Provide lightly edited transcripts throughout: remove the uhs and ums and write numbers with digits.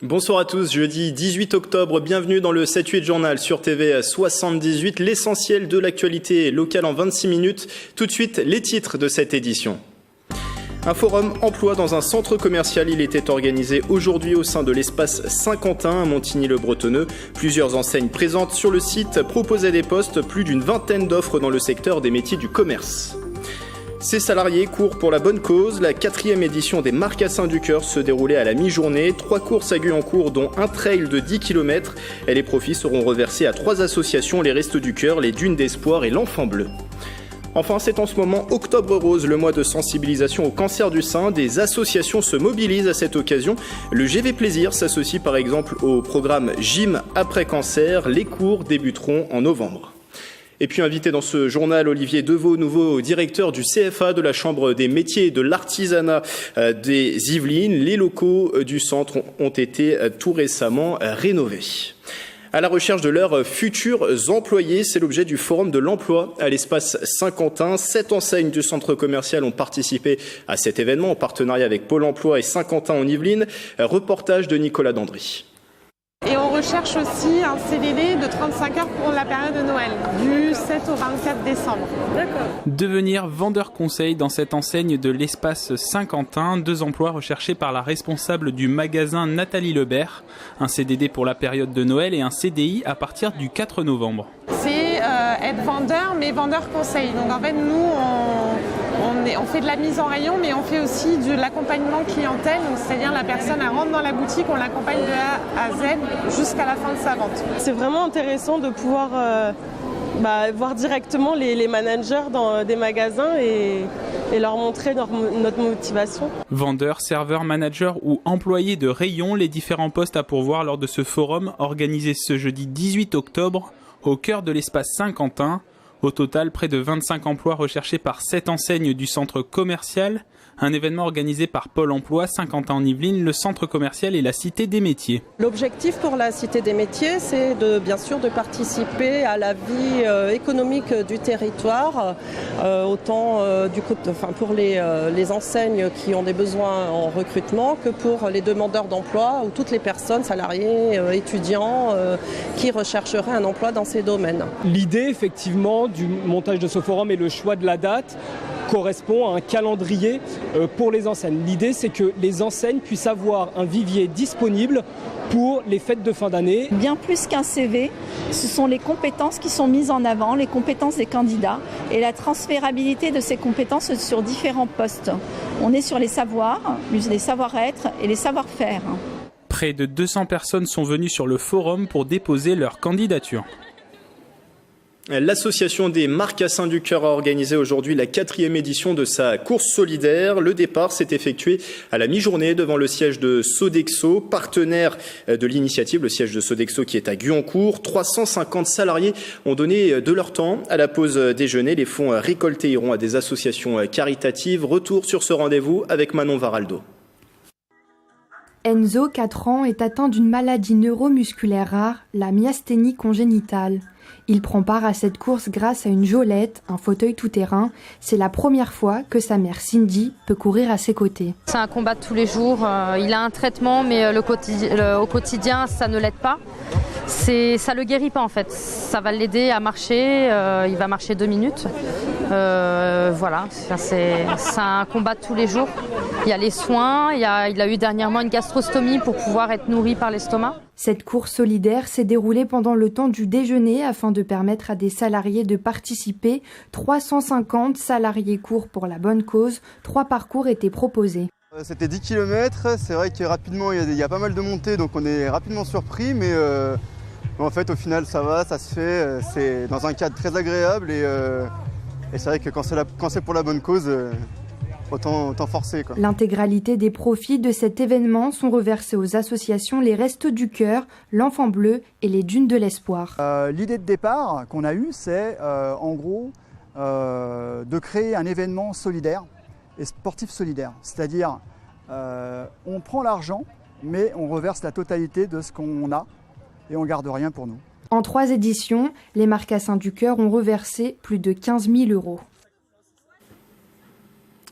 Bonsoir à tous, jeudi 18 octobre, bienvenue dans le 7-8 journal sur TV 78, l'essentiel de l'actualité locale en 26 minutes. Tout de suite, les titres de cette édition. Un forum emploi dans un centre commercial, il était organisé aujourd'hui au sein de l'espace Saint-Quentin à Montigny-le-Bretonneux. Plusieurs enseignes présentes sur le site proposaient des postes, plus d'une vingtaine d'offres dans le secteur des métiers du commerce. Ces salariés courent pour la bonne cause. La 4e édition des Marcassins du Cœur se déroulait à la mi-journée. 3 courses à Guyancourt, dont un trail de 10 km. Et les profits seront reversés à 3 associations, les Restos du Cœur, les Dunes d'Espoir et l'Enfant Bleu. Enfin, c'est en ce moment Octobre Rose, le mois de sensibilisation au cancer du sein. Des associations se mobilisent à cette occasion. Le GV Plaisir s'associe par exemple au programme Gym après cancer. Les cours débuteront en novembre. Et puis invité dans ce journal, Olivier Deveau, nouveau directeur du CFA de la Chambre des métiers et de l'artisanat des Yvelines. Les locaux du centre ont été tout récemment rénovés. À la recherche de leurs futurs employés, c'est l'objet du Forum de l'emploi à l'espace Saint-Quentin. 7 enseignes du centre commercial ont participé à cet événement en partenariat avec Pôle emploi et Saint-Quentin en Yvelines. Reportage de Nicolas Dandry. Et on recherche aussi un CDD de 35 heures pour la période de Noël, du 7 au 24 décembre. D'accord. Devenir vendeur conseil dans cette enseigne de l'espace Saint-Quentin, 2 emplois recherchés par la responsable du magasin Nathalie Lebert. Un CDD pour la période de Noël et un CDI à partir du 4 novembre. C'est être vendeur, mais vendeur conseil. Donc en fait, nous, on fait de la mise en rayon, mais on fait aussi de l'accompagnement clientèle. Donc, c'est-à-dire la personne elle rentre dans la boutique, on l'accompagne de A à Z jusqu'à la fin de sa vente. C'est vraiment intéressant de pouvoir voir directement les managers dans des magasins et leur montrer notre motivation. Vendeurs, serveurs, managers ou employés de rayon, les différents postes à pourvoir lors de ce forum organisé ce jeudi 18 octobre au cœur de l'espace Saint-Quentin. Au total, près de 25 emplois recherchés par 7 enseignes du centre commercial. Un événement organisé par Pôle emploi, Saint-Quentin en Yvelines, le centre commercial et la Cité des métiers. L'objectif pour la Cité des métiers, c'est bien sûr de participer à la vie économique du territoire, autant pour les enseignes qui ont des besoins en recrutement que pour les demandeurs d'emploi ou toutes les personnes, salariés, étudiants, qui rechercheraient un emploi dans ces domaines. L'idée effectivement du montage de ce forum et le choix de la date correspond à un calendrier pour les enseignes. L'idée, c'est que les enseignes puissent avoir un vivier disponible pour les fêtes de fin d'année. Bien plus qu'un CV, ce sont les compétences qui sont mises en avant, les compétences des candidats et la transférabilité de ces compétences sur différents postes. On est sur les savoirs, les savoir-être et les savoir-faire. Près de 200 personnes sont venues sur le forum pour déposer leur candidature. L'association des Marcassins du Cœur a organisé aujourd'hui la 4e édition de sa course solidaire. Le départ s'est effectué à la mi-journée devant le siège de Sodexo, partenaire de l'initiative, le siège de Sodexo qui est à Guyancourt. 350 salariés ont donné de leur temps à la pause déjeuner. Les fonds récoltés iront à des associations caritatives. Retour sur ce rendez-vous avec Manon Varaldo. Enzo, 4 ans, est atteint d'une maladie neuromusculaire rare, la myasthénie congénitale. Il prend part à cette course grâce à une jolette, un fauteuil tout-terrain. C'est la première fois que sa mère Cindy peut courir à ses côtés. C'est un combat de tous les jours. Il a un traitement, mais au quotidien, ça ne l'aide pas. Ça le guérit pas en fait. Ça va l'aider à marcher. Il va marcher 2 minutes. Voilà, c'est un combat de tous les jours. Il y a les soins, il a eu dernièrement une gastrostomie pour pouvoir être nourri par l'estomac. Cette course solidaire s'est déroulée pendant le temps du déjeuner afin de permettre à des salariés de participer. 350 salariés courent pour la bonne cause. 3 parcours étaient proposés. C'était 10 km, c'est vrai que rapidement il y a pas mal de montées, donc on est rapidement surpris, mais en fait au final ça va, ça se fait, c'est dans un cadre très agréable et c'est vrai que quand c'est pour la bonne cause, autant forcer, quoi. L'intégralité des profits de cet événement sont reversés aux associations Les Restos du Cœur, l'Enfant Bleu et les Dunes de l'Espoir. L'idée de départ qu'on a eue, c'est en gros de créer un événement solidaire et sportif solidaire. C'est-à-dire, on prend l'argent, mais on reverse la totalité de ce qu'on a et on ne garde rien pour nous. En 3 éditions, les Marcassins du Cœur ont reversé plus de 15 000 €.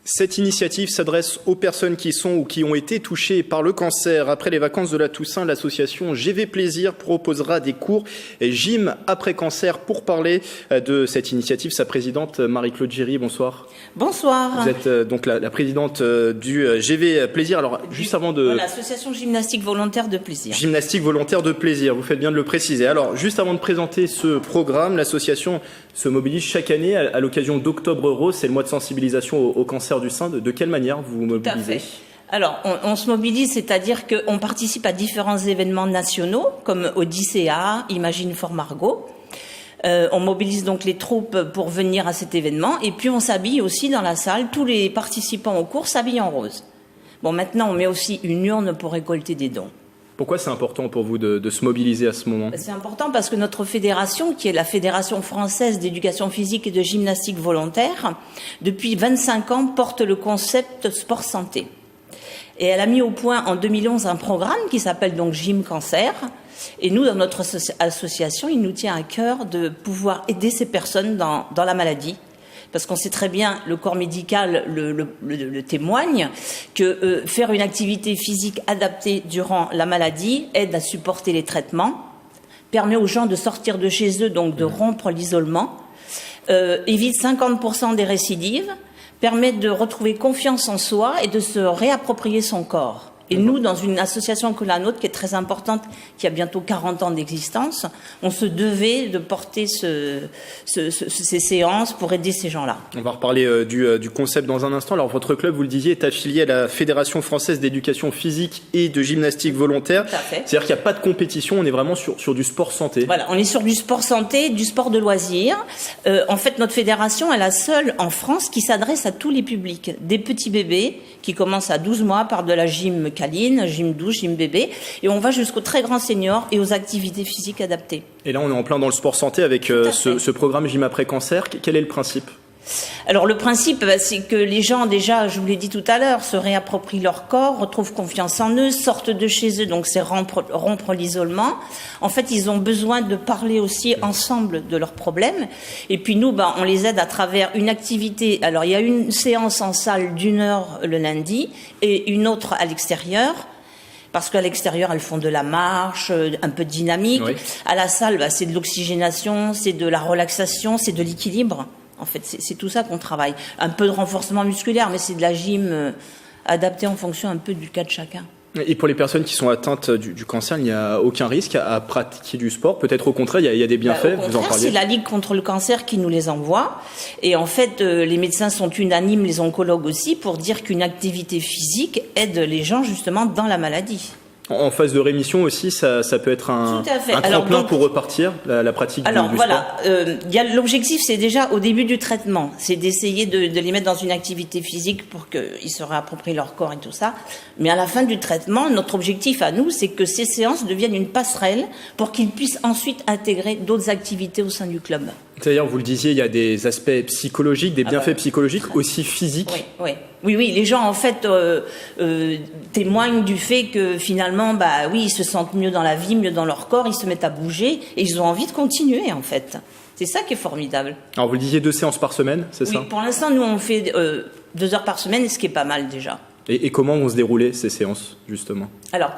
Cette initiative s'adresse aux personnes qui sont ou qui ont été touchées par le cancer. Après les vacances de la Toussaint, l'association GV Plaisir proposera des cours gym après cancer. Pour parler de cette initiative, sa présidente Marie-Claude Giry, bonsoir. Bonsoir. Vous êtes donc la présidente du GV Plaisir. Alors, juste avant de... L'association gymnastique volontaire de plaisir. Gymnastique volontaire de plaisir, vous faites bien de le préciser. Alors, juste avant de présenter ce programme, l'association se mobilise chaque année à l'occasion d'Octobre Rose, c'est le mois de sensibilisation au cancer du sein. De quelle manière vous vous mobilisez ? Alors, on se mobilise, c'est-à-dire qu'on participe à différents événements nationaux, comme Odyssea, Imagine for Margot. On mobilise donc les troupes pour venir à cet événement, et puis on s'habille aussi dans la salle. Tous les participants au cours s'habillent en rose. Bon, maintenant, on met aussi une urne pour récolter des dons. Pourquoi c'est important pour vous de se mobiliser à ce moment ? C'est important parce que notre fédération, qui est la Fédération française d'éducation physique et de gymnastique volontaire, depuis 25 ans porte le concept sport santé. Et elle a mis au point en 2011 un programme qui s'appelle donc Gym Cancer. Et nous, dans notre association, il nous tient à cœur de pouvoir aider ces personnes dans la maladie. Parce qu'on sait très bien, le corps médical le témoigne, que faire une activité physique adaptée durant la maladie aide à supporter les traitements, permet aux gens de sortir de chez eux, donc de rompre l'isolement, évite 50% des récidives, permet de retrouver confiance en soi et de se réapproprier son corps. Et nous, dans une association que la nôtre, qui est très importante, qui a bientôt 40 ans d'existence, on se devait de porter ces séances pour aider ces gens-là. On va reparler du concept dans un instant. Alors, votre club, vous le disiez, est affilié à la Fédération française d'éducation physique et de gymnastique volontaire. Tout à fait. C'est-à-dire qu'il n'y a pas de compétition, on est vraiment sur du sport santé. Voilà, on est sur du sport santé, du sport de loisirs. En fait, notre fédération est la seule en France qui s'adresse à tous les publics. Des petits bébés qui commencent à 12 mois par de la gym câline, gym douche, gym bébé, et on va jusqu'aux très grands seniors et aux activités physiques adaptées. Et là, on est en plein dans le sport santé avec ce programme Gym après cancer. Quel est le principe ? Alors le principe, c'est que les gens, déjà, je vous l'ai dit tout à l'heure, se réapproprient leur corps, retrouvent confiance en eux, sortent de chez eux, donc c'est rompre l'isolement. En fait, ils ont besoin de parler aussi ensemble de leurs problèmes. Et puis nous, on les aide à travers une activité. Alors il y a une séance en salle d'1 heure le lundi et une autre à l'extérieur. Parce qu'à l'extérieur, elles font de la marche, un peu de dynamique. Oui. À la salle, c'est de l'oxygénation, c'est de la relaxation, c'est de l'équilibre. En fait, c'est tout ça qu'on travaille. Un peu de renforcement musculaire, mais c'est de la gym adaptée en fonction un peu du cas de chacun. Et pour les personnes qui sont atteintes du cancer, il n'y a aucun risque à pratiquer du sport. Peut-être au contraire, il y a des bienfaits. Au contraire, c'est la Ligue contre le cancer qui nous les envoie. Et en fait, les médecins sont unanimes, les oncologues aussi, pour dire qu'une activité physique aide les gens justement dans la maladie. En phase de rémission aussi, ça peut être un tremplin pour repartir, la pratique du sport. Voilà, l'objectif, c'est déjà au début du traitement, c'est d'essayer de les mettre dans une activité physique pour qu'ils se réapproprient leur corps et tout ça. Mais à la fin du traitement, notre objectif à nous, c'est que ces séances deviennent une passerelle pour qu'ils puissent ensuite intégrer d'autres activités au sein du club. C'est-à-dire, vous le disiez, il y a des aspects psychologiques, des bienfaits psychologiques, aussi physiques. Oui, les gens en fait témoignent du fait que finalement, ils se sentent mieux dans la vie, mieux dans leur corps, ils se mettent à bouger et ils ont envie de continuer en fait. C'est ça qui est formidable. Alors vous le disiez, 2 séances par semaine, c'est ça ? Oui, pour l'instant, nous on fait 2 heures par semaine, ce qui est pas mal déjà. Et comment vont se dérouler ces séances, justement ? Alors,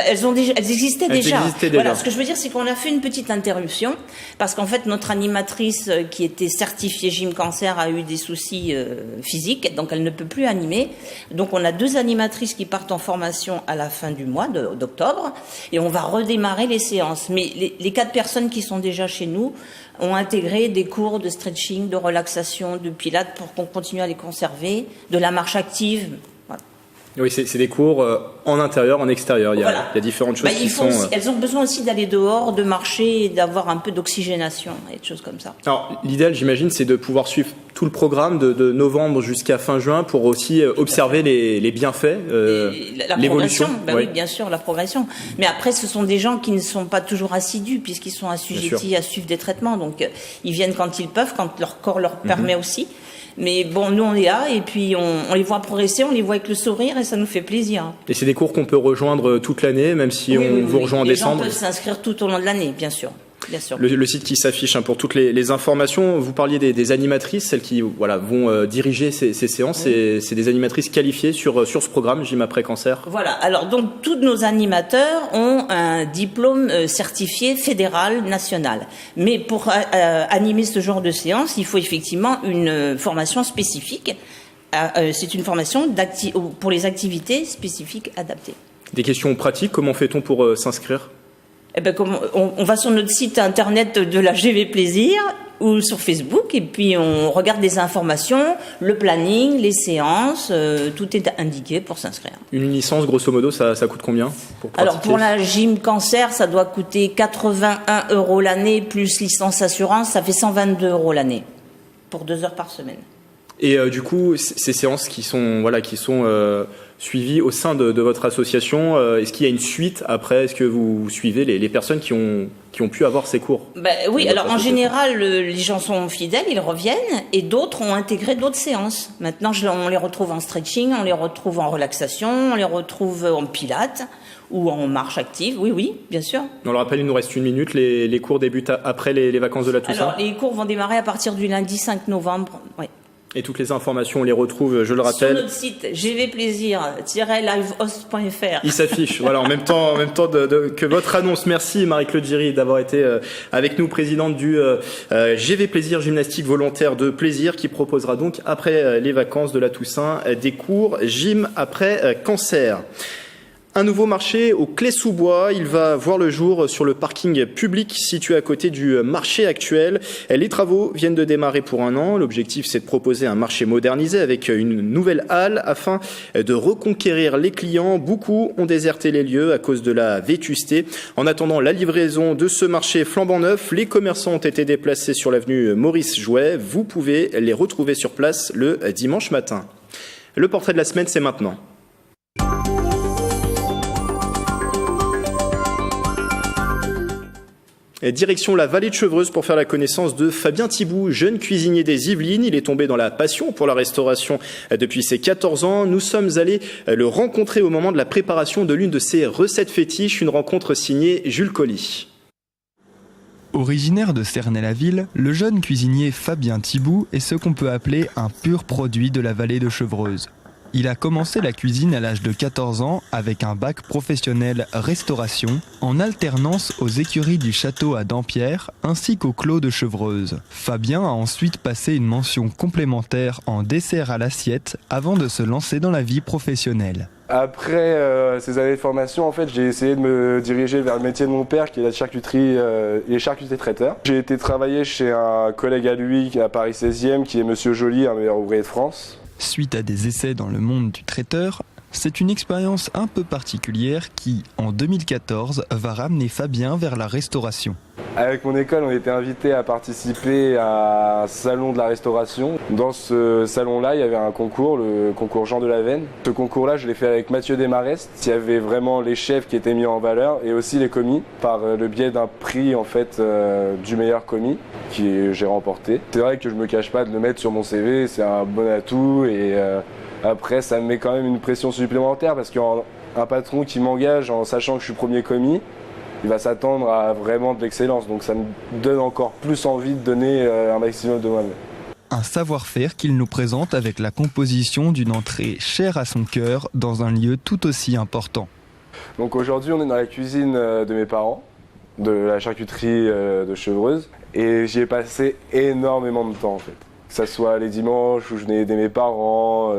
elles existaient déjà. Voilà, ce que je veux dire, c'est qu'on a fait une petite interruption, parce qu'en fait, notre animatrice, qui était certifiée Gym Cancer, a eu des soucis physiques, donc elle ne peut plus animer. Donc, on a 2 animatrices qui partent en formation à la fin du mois d'octobre, et on va redémarrer les séances. Mais les 4 personnes qui sont déjà chez nous ont intégré des cours de stretching, de relaxation, de pilates, pour qu'on continue à les conserver, de la marche active. Oui, c'est des cours en intérieur, en extérieur. Il y a différentes choses qui sont... Elles ont besoin aussi d'aller dehors, de marcher et d'avoir un peu d'oxygénation et des choses comme ça. Alors, l'idéal, j'imagine, c'est de pouvoir suivre tout le programme de novembre jusqu'à fin juin pour aussi observer les bienfaits, l'évolution. Oui, bien sûr, la progression. Mais après, ce sont des gens qui ne sont pas toujours assidus puisqu'ils sont assujettis à suivre des traitements. Donc, ils viennent quand ils peuvent, quand leur corps leur permet aussi. Mais bon, nous on est là et puis on les voit progresser, on les voit avec le sourire et ça nous fait plaisir. Et c'est des cours qu'on peut rejoindre toute l'année, même si on vous rejoint en décembre. Les gens peuvent s'inscrire tout au long de l'année, bien sûr. Bien sûr. Le site qui s'affiche pour toutes les informations. Vous parliez des animatrices, celles qui vont diriger ces séances. Oui. C'est des animatrices qualifiées sur ce programme Gym après cancer. Voilà. Alors donc tous nos animateurs ont un diplôme certifié fédéral, national. Mais pour animer ce genre de séance, il faut effectivement une formation spécifique. C'est une formation pour les activités spécifiques adaptées. Des questions pratiques, comment fait-on pour s'inscrire ? On va sur notre site internet de la GV Plaisir ou sur Facebook et puis on regarde les informations, le planning, les séances, tout est indiqué pour s'inscrire. Une licence, grosso modo, ça coûte combien pour pratiquer ? Alors pour la Gym Cancer, ça doit coûter 81 € l'année plus licence assurance, ça fait 122 € l'année pour 2 heures par semaine. Et du coup, ces séances qui sont suivies au sein de votre association, est-ce qu'il y a une suite après ? Est-ce que vous suivez les personnes qui ont pu avoir ces cours ? Oui, alors en général, les gens sont fidèles, ils reviennent, et d'autres ont intégré d'autres séances. Maintenant, on les retrouve en stretching, on les retrouve en relaxation, on les retrouve en pilates ou en marche active, oui, bien sûr. On le rappelle, il nous reste 1 minute, les cours débutent après les vacances de la Toussaint. Alors, les cours vont démarrer à partir du lundi 5 novembre, oui. Et toutes les informations, on les retrouve, je le rappelle, sur notre site gvplaisir-livehost.fr. Il s'affiche, voilà, en même temps que votre annonce. Merci Marie-Claude Giry d'avoir été avec nous, présidente du GV Plaisir, gymnastique volontaire de plaisir, qui proposera donc après les vacances de la Toussaint des cours gym après cancer. Un nouveau marché au Clé-sous-Bois, il va voir le jour sur le parking public situé à côté du marché actuel. Les travaux viennent de démarrer pour 1 an. L'objectif, c'est de proposer un marché modernisé avec une nouvelle halle afin de reconquérir les clients. Beaucoup ont déserté les lieux à cause de la vétusté. En attendant la livraison de ce marché flambant neuf, les commerçants ont été déplacés sur l'avenue Maurice Jouet. Vous pouvez les retrouver sur place le dimanche matin. Le portrait de la semaine, c'est maintenant. Direction la vallée de Chevreuse pour faire la connaissance de Fabien Thibout, jeune cuisinier des Yvelines. Il est tombé dans la passion pour la restauration depuis ses 14 ans. Nous sommes allés le rencontrer au moment de la préparation de l'une de ses recettes fétiches, une rencontre signée Jules Colly. Originaire de Cernay-la-Ville, le jeune cuisinier Fabien Thibout est ce qu'on peut appeler un pur produit de la vallée de Chevreuse. Il a commencé la cuisine à l'âge de 14 ans avec un bac professionnel restauration en alternance aux écuries du château à Dampierre ainsi qu'au clos de Chevreuse. Fabien a ensuite passé une mention complémentaire en dessert à l'assiette avant de se lancer dans la vie professionnelle. Après ces années de formation, en fait, j'ai essayé de me diriger vers le métier de mon père qui est la charcuterie et charcutier traiteur. J'ai été travailler chez un collègue à lui à Paris 16e qui est Monsieur Joly, un meilleur ouvrier de France. Suite à des essais dans le monde du traiteur, c'est une expérience un peu particulière qui, en 2014, va ramener Fabien vers la restauration. Avec mon école, on était invités à participer à un salon de la restauration. Dans ce salon-là, il y avait un concours, le concours Jean de la Veine. Ce concours-là, je l'ai fait avec Mathieu Desmarest. Il y avait vraiment les chefs qui étaient mis en valeur et aussi les commis par le biais d'un prix en fait du meilleur commis que j'ai remporté. C'est vrai que je me cache pas de le mettre sur mon CV, c'est un bon atout et après ça me met quand même une pression supplémentaire parce qu'un patron qui m'engage en sachant que je suis premier commis, il va s'attendre à vraiment de l'excellence. Donc ça me donne encore plus envie de donner un maximum de moi-même. Un savoir-faire qu'il nous présente avec la composition d'une entrée chère à son cœur dans un lieu tout aussi important. Donc aujourd'hui on est dans la cuisine de mes parents, de la charcuterie de Chevreuse. Et j'y ai passé énormément de temps en fait. Que ce soit les dimanches où je venais aider mes parents,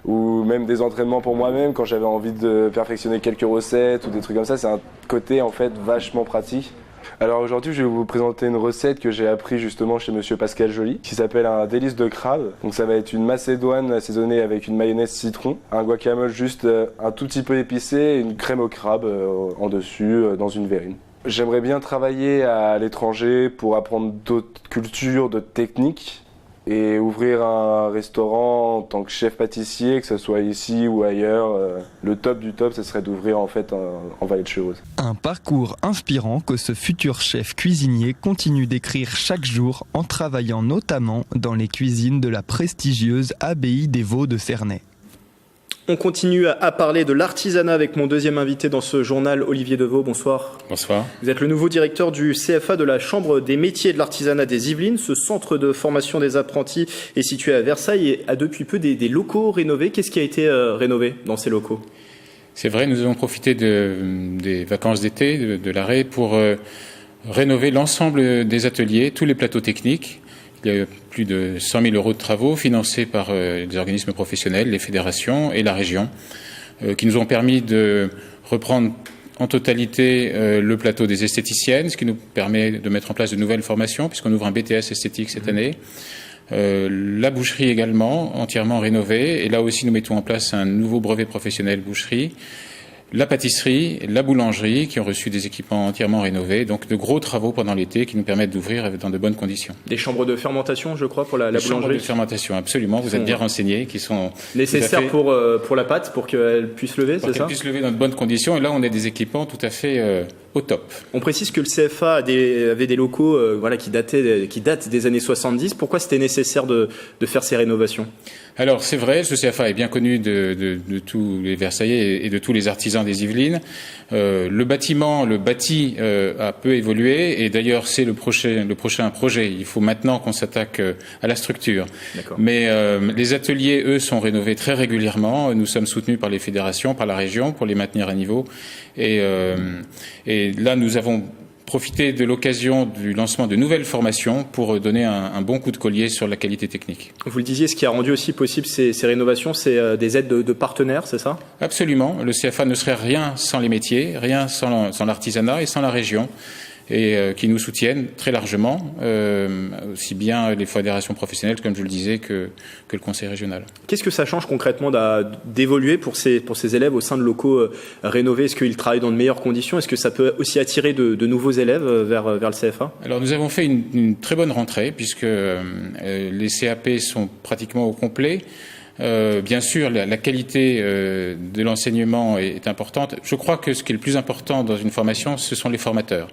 ou même des entraînements pour moi-même quand j'avais envie de perfectionner quelques recettes ou des trucs comme ça. C'est un côté en fait vachement pratique. Alors aujourd'hui je vais vous présenter une recette que j'ai appris justement chez Monsieur Pascal Joly qui s'appelle un délice de crabe. Donc ça va être une macédoine assaisonnée avec une mayonnaise citron, un guacamole juste un tout petit peu épicé et une crème au crabe en dessus dans une verrine. J'aimerais bien travailler à l'étranger pour apprendre d'autres cultures, d'autres techniques et ouvrir un restaurant en tant que chef pâtissier, que ce soit ici ou ailleurs. Le top du top, ce serait d'ouvrir en fait en vallée de Chevreuse. Un parcours inspirant que ce futur chef cuisinier continue d'écrire chaque jour en travaillant notamment dans les cuisines de la prestigieuse abbaye des Vaux de Cernay. On continue à parler de l'artisanat avec mon deuxième invité dans ce journal, Olivier Deveau. Bonsoir. Bonsoir. Vous êtes le nouveau directeur du CFA de la Chambre des métiers et de l'artisanat des Yvelines. Ce centre de formation des apprentis est situé à Versailles et a depuis peu des locaux rénovés. Qu'est-ce qui a été rénové dans ces locaux ? C'est vrai, nous avons profité des vacances d'été, de l'arrêt, pour rénover l'ensemble des ateliers, tous les plateaux techniques. Il y a plus de 100 000 euros de travaux financés par les organismes professionnels, les fédérations et la région, qui nous ont permis de reprendre en totalité le plateau des esthéticiennes, ce qui nous permet de mettre en place de nouvelles formations, puisqu'on ouvre un BTS esthétique cette année. La boucherie également, entièrement rénovée. Et là aussi, nous mettons en place un nouveau brevet professionnel boucherie. La pâtisserie, la boulangerie, qui ont reçu des équipements entièrement rénovés. Donc de gros travaux pendant l'été qui nous permettent d'ouvrir dans de bonnes conditions. Des chambres de fermentation, je crois, pour la boulangerie. Chambres de fermentation, absolument. Vous êtes bien renseignés, qui sont nécessaires pour la pâte, pour qu'elle puisse lever, c'est ça ? Pour qu'elle puisse lever dans de bonnes conditions. Et là, on a des équipements tout à fait au top. On précise que le CFA avait des locaux qui datent des années 70. Pourquoi c'était nécessaire de faire ces rénovations ? Alors, c'est vrai, ce CFA est bien connu de tous les Versaillais et de tous les artisans des Yvelines. Le bâti a peu évolué et d'ailleurs, c'est le prochain projet. Il faut maintenant qu'on s'attaque à la structure. D'accord. Mais les ateliers, eux, sont rénovés très régulièrement. Nous sommes soutenus par les fédérations, par la région pour les maintenir à niveau. Et là, nous avons profiter de l'occasion du lancement de nouvelles formations pour donner un bon coup de collier sur la qualité technique. Vous le disiez, ce qui a rendu aussi possible ces rénovations, c'est des aides de partenaires, c'est ça ? Absolument. Le CFA ne serait rien sans les métiers, rien sans l'artisanat et sans la région, et qui nous soutiennent très largement, aussi bien les fédérations professionnelles, comme je le disais, que le conseil régional. Qu'est-ce que ça change concrètement d'évoluer pour ces élèves au sein de locaux rénovés ? Est-ce qu'ils travaillent dans de meilleures conditions ? Est-ce que ça peut aussi attirer de nouveaux élèves vers le CFA ? Alors nous avons fait une très bonne rentrée, puisque les CAP sont pratiquement au complet. Bien sûr, la qualité de l'enseignement est importante. Je crois que ce qui est le plus important dans une formation, ce sont les formateurs.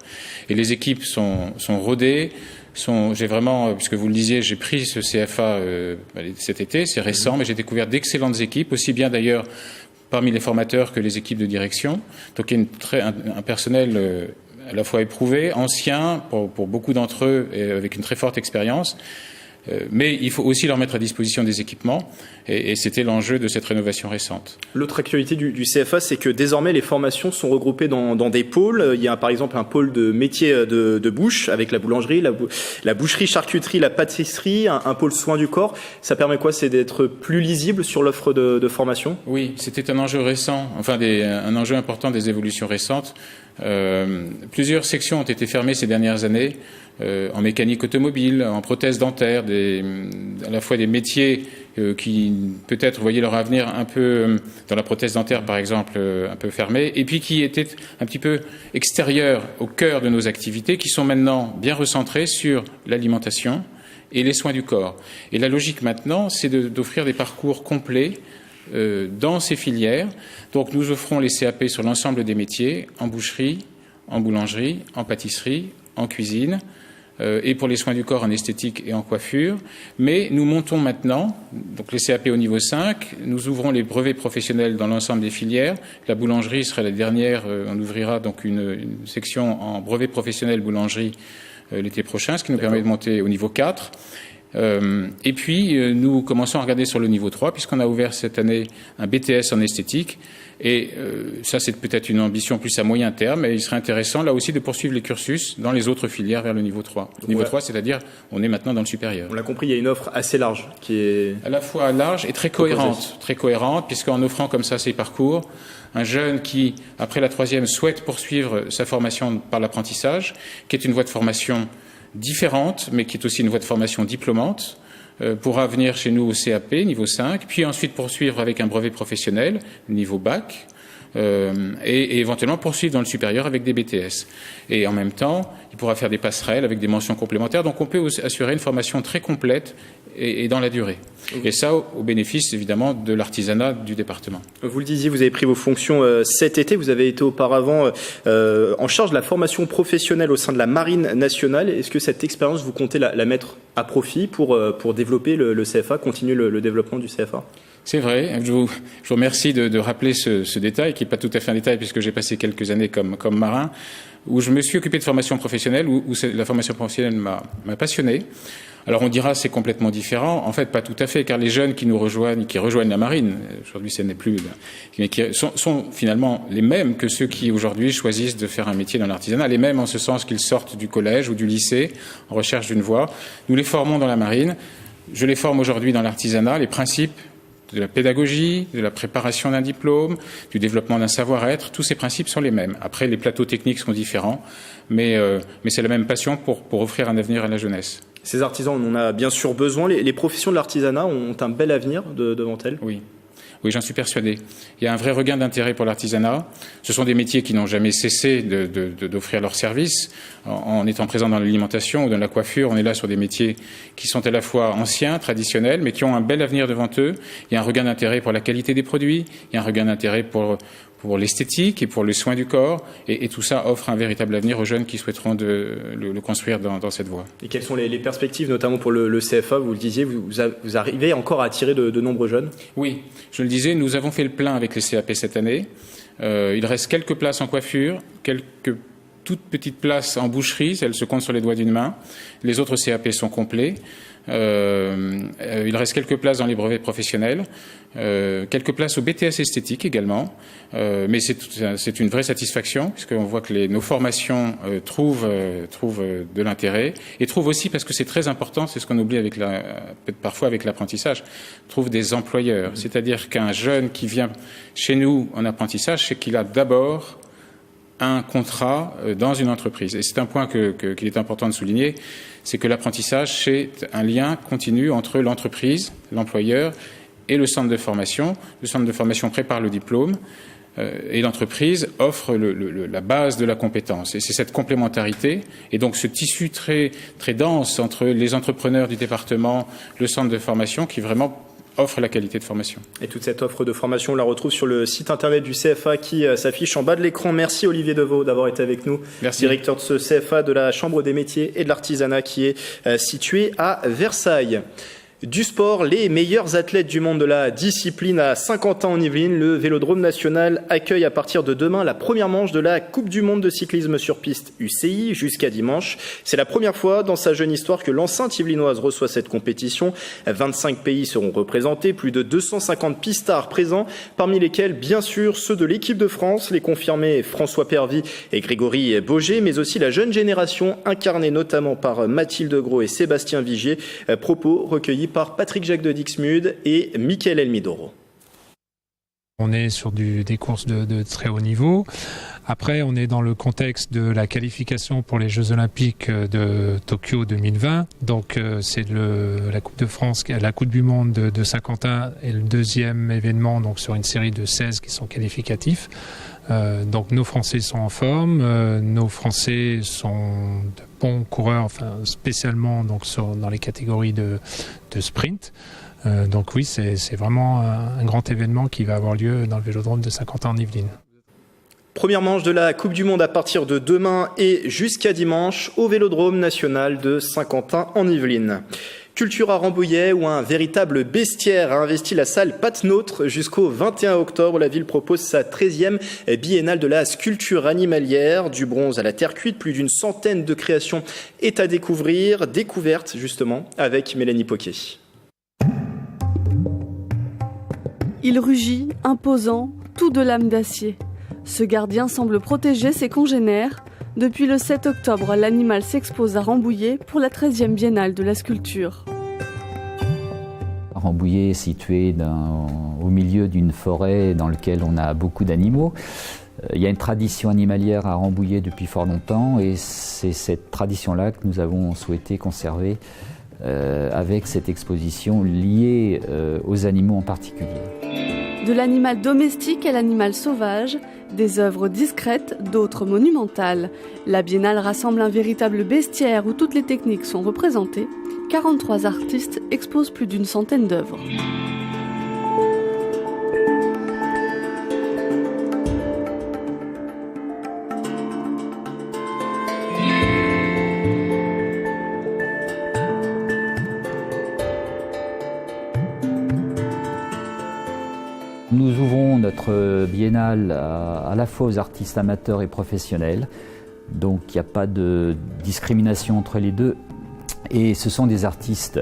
Et les équipes sont rodées. J'ai vraiment, puisque vous le disiez, j'ai pris ce CFA cet été, c'est récent, mais j'ai découvert d'excellentes équipes, aussi bien d'ailleurs parmi les formateurs que les équipes de direction. Donc il y a un personnel à la fois éprouvé, ancien, pour beaucoup d'entre eux, et avec une très forte expérience. Mais il faut aussi leur mettre à disposition des équipements et c'était l'enjeu de cette rénovation récente. L'autre actualité du CFA, c'est que désormais les formations sont regroupées dans des pôles. Il y a par exemple un pôle de métiers de bouche avec la boulangerie, la boucherie, charcuterie, la pâtisserie, un pôle soins du corps. Ça permet quoi ? C'est d'être plus lisible sur l'offre de formation ? Oui, c'était un enjeu récent, un enjeu important des évolutions récentes. Plusieurs sections ont été fermées ces dernières années. En mécanique automobile, en prothèse dentaire, à la fois des métiers qui peut-être voyaient leur avenir un peu, dans la prothèse dentaire par exemple, un peu fermés, et puis qui étaient un petit peu extérieurs au cœur de nos activités, qui sont maintenant bien recentrés sur l'alimentation et les soins du corps. Et la logique maintenant, c'est d'offrir des parcours complets dans ces filières. Donc nous offrons les CAP sur l'ensemble des métiers, en boucherie, en boulangerie, en pâtisserie, en cuisine, et pour les soins du corps en esthétique et en coiffure. Mais nous montons maintenant, donc les CAP au niveau 5, nous ouvrons les brevets professionnels dans l'ensemble des filières. La boulangerie sera la dernière, on ouvrira donc une section en brevet professionnel boulangerie l'été prochain, ce qui nous permet de monter au niveau 4. Et puis, nous commençons à regarder sur le niveau 3, puisqu'on a ouvert cette année un BTS en esthétique. Et ça, c'est peut-être une ambition plus à moyen terme, et il serait intéressant, là aussi, de poursuivre les cursus dans les autres filières vers le niveau 3. Le niveau 3, c'est-à-dire, on est maintenant dans le supérieur. On l'a compris, il y a une offre assez large qui est... À la fois large et très cohérente, puisqu'en offrant comme ça ces parcours, un jeune qui, après la 3e, souhaite poursuivre sa formation par l'apprentissage, qui est une voie de formation différente, mais qui est aussi une voie de formation diplômante, pourra venir chez nous au CAP, niveau 5, puis ensuite poursuivre avec un brevet professionnel, niveau bac, et éventuellement poursuivre dans le supérieur avec des BTS. Et en même temps, il pourra faire des passerelles avec des mentions complémentaires. Donc on peut assurer une formation très complète et dans la durée. Et ça, au bénéfice, évidemment, de l'artisanat du département. Vous le disiez, vous avez pris vos fonctions cet été. Vous avez été auparavant en charge de la formation professionnelle au sein de la Marine nationale. Est-ce que cette expérience, vous comptez la mettre à profit pour développer le CFA, continuer le développement du CFA ? C'est vrai. Je vous remercie de rappeler ce détail, qui n'est pas tout à fait un détail, puisque j'ai passé quelques années comme marin, où je me suis occupé de formation professionnelle, où la formation professionnelle m'a passionné. Alors on dira c'est complètement différent. En fait, pas tout à fait, car les jeunes qui rejoignent la marine, aujourd'hui ce n'est plus, mais qui sont finalement les mêmes que ceux qui aujourd'hui choisissent de faire un métier dans l'artisanat, les mêmes en ce sens qu'ils sortent du collège ou du lycée en recherche d'une voie. Nous les formons dans la marine. Je les forme aujourd'hui dans l'artisanat, les principes de la pédagogie, de la préparation d'un diplôme, du développement d'un savoir-être, tous ces principes sont les mêmes. Après, les plateaux techniques sont différents, mais c'est la même passion pour offrir un avenir à la jeunesse. Ces artisans, on en a bien sûr besoin. Les professions de l'artisanat ont un bel avenir devant elles. Oui, j'en suis persuadé. Il y a un vrai regain d'intérêt pour l'artisanat. Ce sont des métiers qui n'ont jamais cessé d'offrir leurs services. En étant présents dans l'alimentation ou dans la coiffure, on est là sur des métiers qui sont à la fois anciens, traditionnels, mais qui ont un bel avenir devant eux. Il y a un regain d'intérêt pour la qualité des produits. Il y a un regain d'intérêt pour l'esthétique et pour le soin du corps. Et tout ça offre un véritable avenir aux jeunes qui souhaiteront le construire dans cette voie. Et quelles sont les perspectives, notamment pour le CFA? Vous le disiez, vous arrivez encore à attirer de nombreux jeunes? Oui, je le disais, nous avons fait le plein avec les CAP cette année. Il reste quelques places en coiffure, quelques toutes petites places en boucherie, elles se comptent sur les doigts d'une main. Les autres CAP sont complets. Il reste quelques places dans les brevets professionnels, quelques places au BTS esthétique également, mais c'est une vraie satisfaction puisqu'on voit que nos formations trouvent de l'intérêt et trouvent aussi, parce que c'est très important, c'est ce qu'on oublie parfois avec l'apprentissage, trouvent des employeurs. C'est-à-dire qu'un jeune qui vient chez nous en apprentissage, c'est qu'il a d'abord un contrat dans une entreprise. Et c'est un point qu'il est important de souligner, c'est que l'apprentissage, c'est un lien continu entre l'entreprise, l'employeur et le centre de formation. Le centre de formation prépare le diplôme et l'entreprise offre la base de la compétence. Et c'est cette complémentarité et donc ce tissu très, très dense entre les entrepreneurs du département, le centre de formation qui vraiment offre la qualité de formation. Et toute cette offre de formation, on la retrouve sur le site internet du CFA qui s'affiche en bas de l'écran. Merci Olivier Deveau d'avoir été avec nous. Merci. Directeur de ce CFA de la Chambre des métiers et de l'artisanat qui est situé à Versailles. Du sport, les meilleurs athlètes du monde de la discipline à Saint-Quentin-en-Yvelines. Le Vélodrome national accueille à partir de demain la première manche de la Coupe du monde de cyclisme sur piste UCI jusqu'à dimanche. C'est la première fois dans sa jeune histoire que l'enceinte yvelinoise reçoit cette compétition. 25 pays seront représentés, plus de 250 pistards présents, parmi lesquels bien sûr ceux de l'équipe de France, les confirmés François Pervy et Grégory Boger, mais aussi la jeune génération incarnée notamment par Mathilde Gros et Sébastien Vigier. Propos recueillis par Patrick Jacques de Dixmude et Mickaël Elmidoro. On est sur des courses de très haut niveau. Après, on est dans le contexte de la qualification pour les Jeux Olympiques de Tokyo 2020. Donc, c'est la Coupe de France, la Coupe du Monde de Saint-Quentin est le deuxième événement, donc sur une série de 16 qui sont qualificatifs. Donc, nos Français sont en forme. Nos Français sont de bons coureurs, enfin, spécialement donc dans les catégories de sprint. Donc oui, c'est vraiment un grand événement qui va avoir lieu dans le Vélodrome de Saint-Quentin-en-Yvelines. Première manche de la Coupe du Monde à partir de demain et jusqu'à dimanche au Vélodrome national de Saint-Quentin-en-Yvelines. Culture à Rambouillet, où un véritable bestiaire a investi la salle Patenôtre jusqu'au 21 octobre. La ville propose sa 13e biennale de la sculpture animalière. Du bronze à la terre cuite, plus d'une centaine de créations est à découvrir. Découverte justement avec Mélanie Poquet. Il rugit, imposant, tout de lame d'acier. Ce gardien semble protéger ses congénères. Depuis le 7 octobre, l'animal s'expose à Rambouillet pour la 13e biennale de la sculpture. Rambouillet est situé au milieu d'une forêt dans laquelle on a beaucoup d'animaux. Il y a une tradition animalière à Rambouillet depuis fort longtemps et c'est cette tradition-là que nous avons souhaité conserver avec cette exposition liée aux animaux en particulier. De l'animal domestique à l'animal sauvage, des œuvres discrètes, d'autres monumentales. La biennale rassemble un véritable bestiaire où toutes les techniques sont représentées. 43 artistes exposent plus d'une centaine d'œuvres. Nous ouvrons notre biennale à la fois aux artistes amateurs et professionnels. Donc il n'y a pas de discrimination entre les deux. Et ce sont des artistes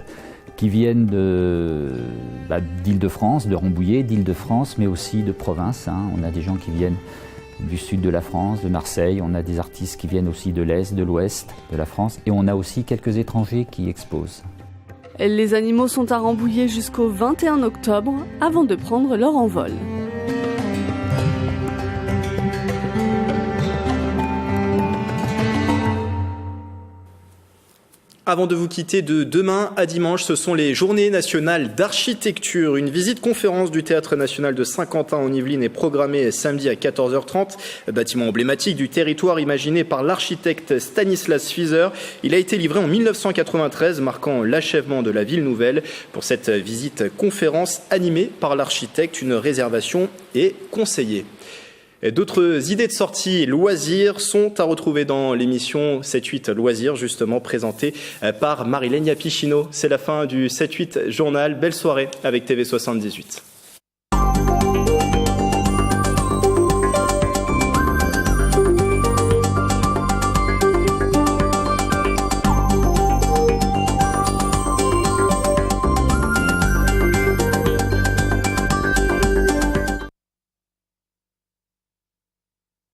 qui viennent d'Île-de-France, de Rambouillet, d'Île-de-France, mais aussi de province. On a des gens qui viennent du sud de la France, de Marseille. On a des artistes qui viennent aussi de l'Est, de l'Ouest de la France. Et on a aussi quelques étrangers qui exposent. Les animaux sont à Rambouillet jusqu'au 21 octobre avant de prendre leur envol. Avant de vous quitter, de demain à dimanche, ce sont les Journées nationales d'architecture. Une visite-conférence du Théâtre national de Saint-Quentin en Yvelines est programmée samedi à 14h30. Bâtiment emblématique du territoire imaginé par l'architecte Stanislas Fieser. Il a été livré en 1993, marquant l'achèvement de la ville nouvelle. Pour cette visite-conférence animée par l'architecte, une réservation est conseillée. D'autres idées de sortie loisirs sont à retrouver dans l'émission 7-8 Loisirs, justement présentée par Marilène Yapichino. C'est la fin du 7-8 Journal. Belle soirée avec TV78.